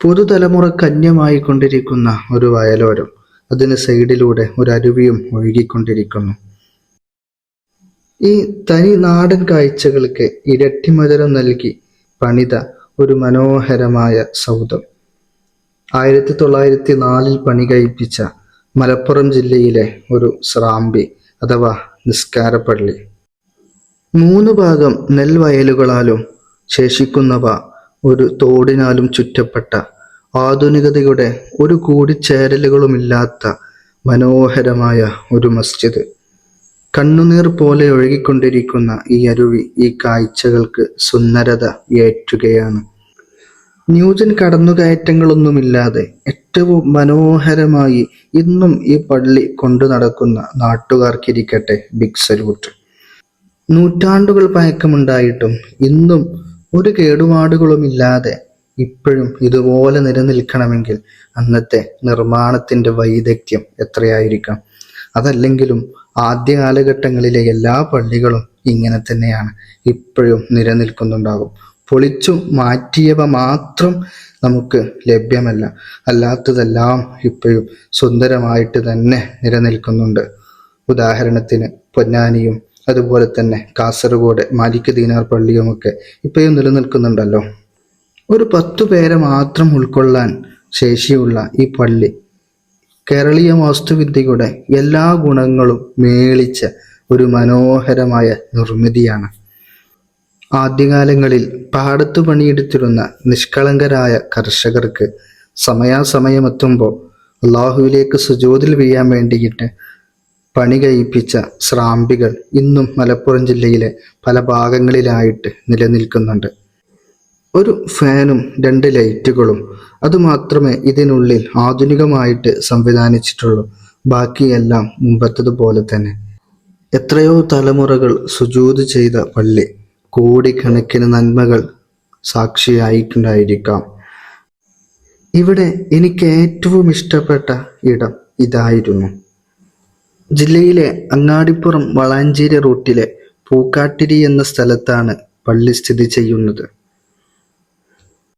പുതുതലമുറക്ക് അന്യമായി കൊണ്ടിരിക്കുന്ന ഒരു വയലോരം, അതിന് സൈഡിലൂടെ ഒരു അരുവിയും ഒഴുകിക്കൊണ്ടിരിക്കുന്നു. ഈ തനി നാടൻ കാഴ്ചകൾക്ക് ഇരട്ടി മധുരം നൽകി പണിത ഒരു മനോഹരമായ സൗധം 1904 പണി കഴിപ്പിച്ച മലപ്പുറം ജില്ലയിലെ ഒരു സ്രാമ്പി അഥവാ നിസ്കാരപ്പള്ളി. 3 ഭാഗം നെൽവയലുകളാലും ശേഷിക്കുന്നവ ഒരു തോടിനാലും ചുറ്റപ്പെട്ട, ആധുനികതയുടെ ഒരു കൂടിച്ചേരലുകളുമില്ലാത്ത മനോഹരമായ ഒരു മസ്ജിദ്. കണ്ണുനീർ പോലെ ഒഴുകിക്കൊണ്ടിരിക്കുന്ന ഈ അരുവി ഈ കാഴ്ചകൾക്ക് സുന്ദരത ഏറ്റുകയാണ്. ന്യൂജൻ കടന്നുകയറ്റങ്ങളൊന്നുമില്ലാതെ ഏറ്റവും മനോഹരമായി ഇന്നും ഈ പള്ളി കൊണ്ടു നടക്കുന്ന നാട്ടുകാർക്കിരിക്കട്ടെ ബിഗ് സല്യൂട്ട്. നൂറ്റാണ്ടുകൾ പഴക്കമുണ്ടായിട്ടും ഇന്നും ഒരു കേടുപാടുകളുമില്ലാതെ ഇപ്പോഴും ഇതുപോലെ നിലനിൽക്കണമെങ്കിൽ അന്നത്തെ നിർമ്മാണത്തിന്റെ വൈദഗ്ധ്യം എത്രയായിരിക്കാം. അതല്ലെങ്കിലും ആദ്യ കാലഘട്ടങ്ങളിലെ എല്ലാ പള്ളികളും ഇങ്ങനെ തന്നെയാണ്, ഇപ്പോഴും നിലനിൽക്കുന്നുണ്ടാകും. പൊളിച്ചു മാറ്റിയവ മാത്രം നമുക്ക് ലഭ്യമല്ല, അല്ലാത്തതെല്ലാം ഇപ്പോഴും സുന്ദരമായിട്ട് തന്നെ നിലനിൽക്കുന്നുണ്ട്. ഉദാഹരണത്തിന് പൊന്നാനിയും അതുപോലെ തന്നെ കാസർഗോഡ് മാലിക് ദീനാർ പള്ളിയുമൊക്കെ ഇപ്പോഴും നിലനിൽക്കുന്നുണ്ടല്ലോ. ഒരു 10 പേരെ മാത്രം ഉൾക്കൊള്ളാൻ ശേഷിയുള്ള ഈ പള്ളി കേരളീയ വാസ്തുവിദ്യയുടെ എല്ലാ ഗുണങ്ങളും മേളിച്ച ഒരു മനോഹരമായ നിർമ്മിതിയാണ്. ആദ്യകാലങ്ങളിൽ പാടത്തു പണിയെടുത്തിരുന്ന നിഷ്കളങ്കരായ കർഷകർക്ക് സമയാസമയമെത്തുമ്പോൾ അള്ളാഹുവിലേക്ക് സുജൂദിൽ വീഴാൻ വേണ്ടിയിട്ട് പണി കഴിപ്പിച്ച സ്രാമ്പികൾ ഇന്നും മലപ്പുറം ജില്ലയിലെ പല ഭാഗങ്ങളിലായിട്ട് നിലനിൽക്കുന്നുണ്ട്. ഒരു ഫാനും 2 ലൈറ്റുകളും അതുമാത്രമേ ഇതിനുള്ളിൽ ആധുനികമായിട്ട് സംവിധാനിച്ചിട്ടുള്ളൂ. ബാക്കിയെല്ലാം മുമ്പത്തതുപോലെ തന്നെ. എത്രയോ തലമുറകൾ സുജൂദ് ചെയ്ത പള്ളി, കോടിക്കണക്കിന് നന്മകൾ സാക്ഷിയായിട്ടുണ്ടായിരിക്കാം. ഇവിടെ എനിക്ക് ഏറ്റവും ഇഷ്ടപ്പെട്ട ഇടം ഇതായിരുന്നു. ജില്ലയിലെ അങ്ങാടിപ്പുറം വളാഞ്ചേരി റൂട്ടിലെ പൂക്കാട്ടിരി എന്ന സ്ഥലത്താണ് പള്ളി സ്ഥിതി ചെയ്യുന്നത്.